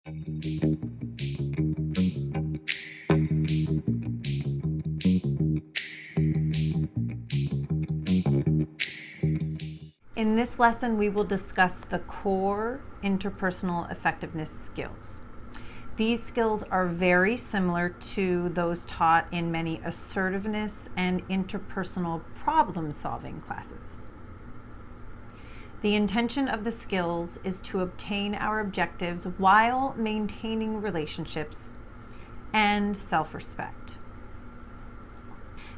In this lesson, we will discuss the core interpersonal effectiveness skills. These skills are very similar to those taught in many assertiveness and interpersonal problem-solving classes. The intention of the skills is to obtain our objectives while maintaining relationships and self-respect.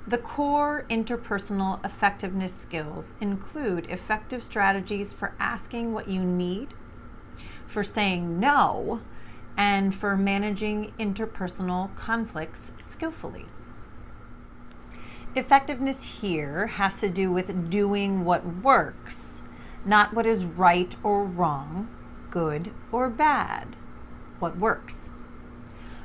The core interpersonal effectiveness skills include effective strategies for asking what you need, for saying no, and for managing interpersonal conflicts skillfully. Effectiveness here has to do with doing what works, not what is right or wrong, good or bad. What works.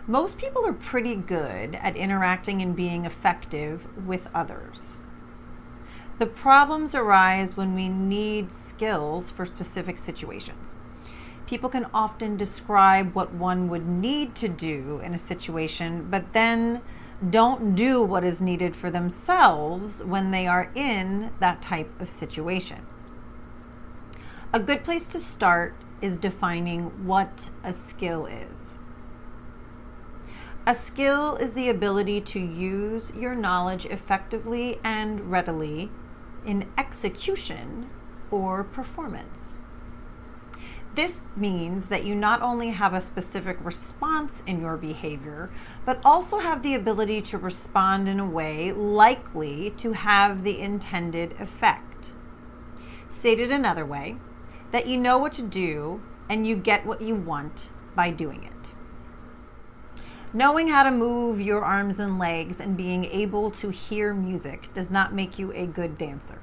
Most people are pretty good at interacting and being effective with others. The problems arise when we need skills for specific situations. People can often describe what one would need to do in a situation, but then don't do what is needed for themselves when they are in that type of situation. A good place to start is defining what a skill is. A skill is the ability to use your knowledge effectively and readily in execution or performance. This means that you not only have a specific response in your behavior, but also have the ability to respond in a way likely to have the intended effect. Stated another way, that you know what to do and you get what you want by doing it. Knowing how to move your arms and legs and being able to hear music does not make you a good dancer.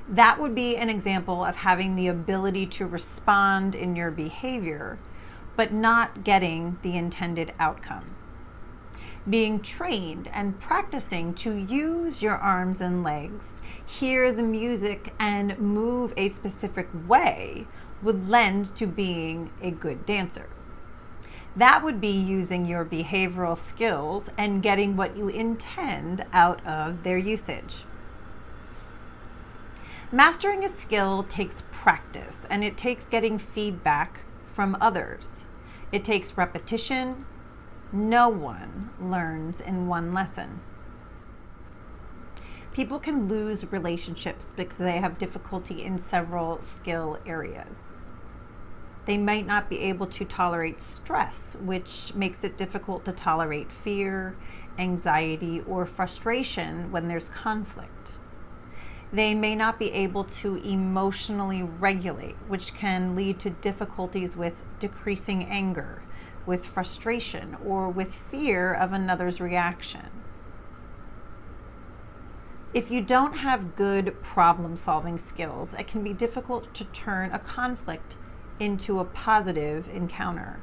That would be an example of having the ability to respond in your behavior, but not getting the intended outcome. Being trained and practicing to use your arms and legs, hear the music, and move a specific way would lend to being a good dancer. That would be using your behavioral skills and getting what you intend out of their usage. Mastering a skill takes practice, and it takes getting feedback from others. It takes repetition. No one learns in one lesson. People can lose relationships because they have difficulty in several skill areas. They might not be able to tolerate stress, which makes it difficult to tolerate fear, anxiety, or frustration when there's conflict. They may not be able to emotionally regulate, which can lead to difficulties with decreasing anger, with frustration, or with fear of another's reaction. If you don't have good problem-solving skills, it can be difficult to turn a conflict into a positive encounter.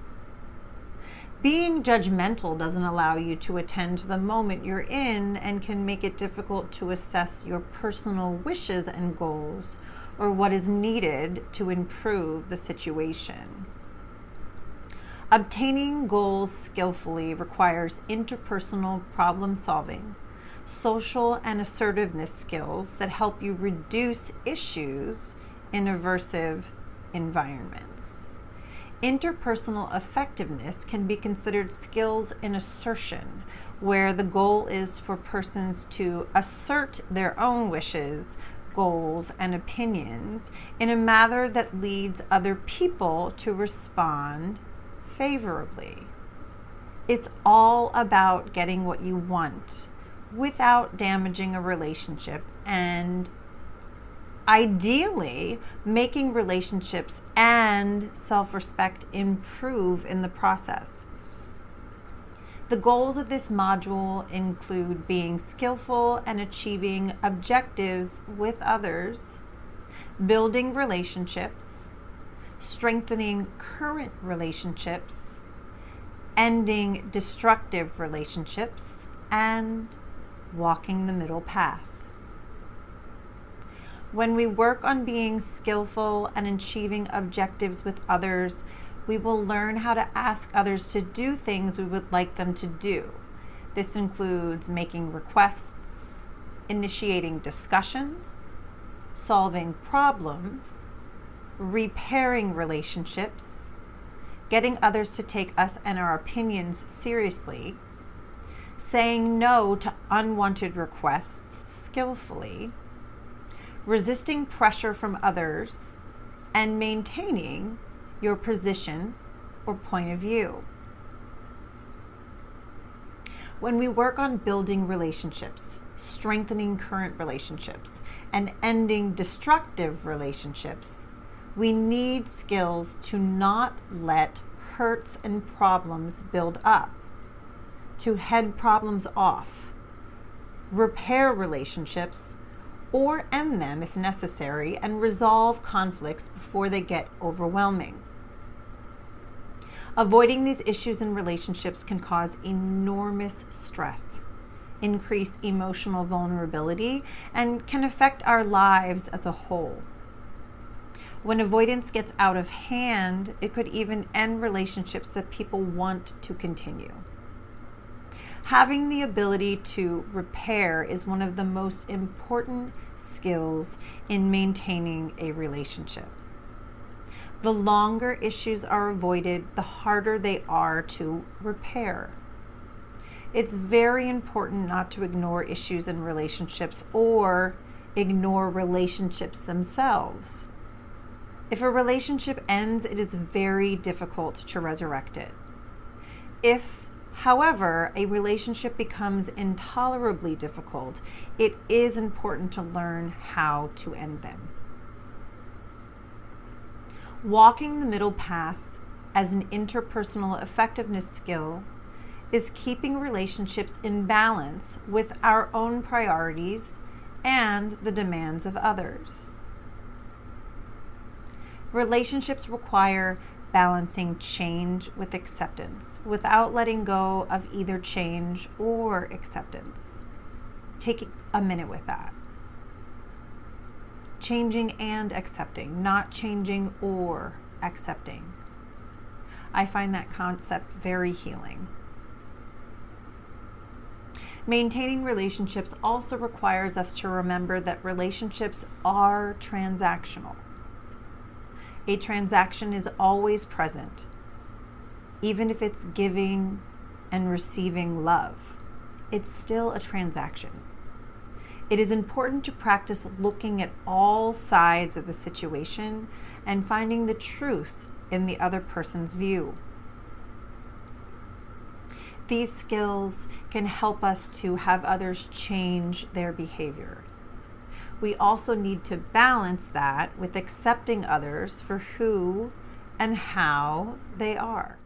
Being judgmental doesn't allow you to attend to the moment you're in and can make it difficult to assess your personal wishes and goals or what is needed to improve the situation. Obtaining goals skillfully requires interpersonal problem solving, social and assertiveness skills that help you reduce issues in aversive environments. Interpersonal effectiveness can be considered skills in assertion, where the goal is for persons to assert their own wishes, goals, and opinions in a manner that leads other people to respond favorably. It's all about getting what you want without damaging a relationship and ideally making relationships and self-respect improve in the process. The goals of this module include being skillful and achieving objectives with others, building relationships, strengthening current relationships, ending destructive relationships, and walking the middle path. When we work on being skillful and achieving objectives with others, We will learn how to ask others to do things we would like them to do. This includes making requests, initiating discussions, solving problems, repairing relationships, getting others to take us and our opinions seriously, saying no to unwanted requests skillfully, resisting pressure from others, and maintaining your position or point of view. When we work on building relationships, strengthening current relationships, and ending destructive relationships, we need skills to not let hurts and problems build up, to head problems off, repair relationships, or end them if necessary, and resolve conflicts before they get overwhelming. Avoiding these issues in relationships can cause enormous stress, increase emotional vulnerability, and can affect our lives as a whole. When avoidance gets out of hand, it could even end relationships that people want to continue. Having the ability to repair is one of the most important skills in maintaining a relationship. The longer issues are avoided, the harder they are to repair. It's very important not to ignore issues in relationships or ignore relationships themselves. If a relationship ends, it is very difficult to resurrect it. If, however, a relationship becomes intolerably difficult, it is important to learn how to end them. Walking the middle path as an interpersonal effectiveness skill is keeping relationships in balance with our own priorities and the demands of others. Relationships require balancing change with acceptance without letting go of either change or acceptance. Take a minute with that. Changing and accepting, not changing or accepting. I find that concept very healing. Maintaining relationships also requires us to remember that relationships are transactional. A transaction is always present, even if it's giving and receiving love. It's still a transaction. It is important to practice looking at all sides of the situation and finding the truth in the other person's view. These skills can help us to have others change their behavior. We also need to balance that with accepting others for who and how they are.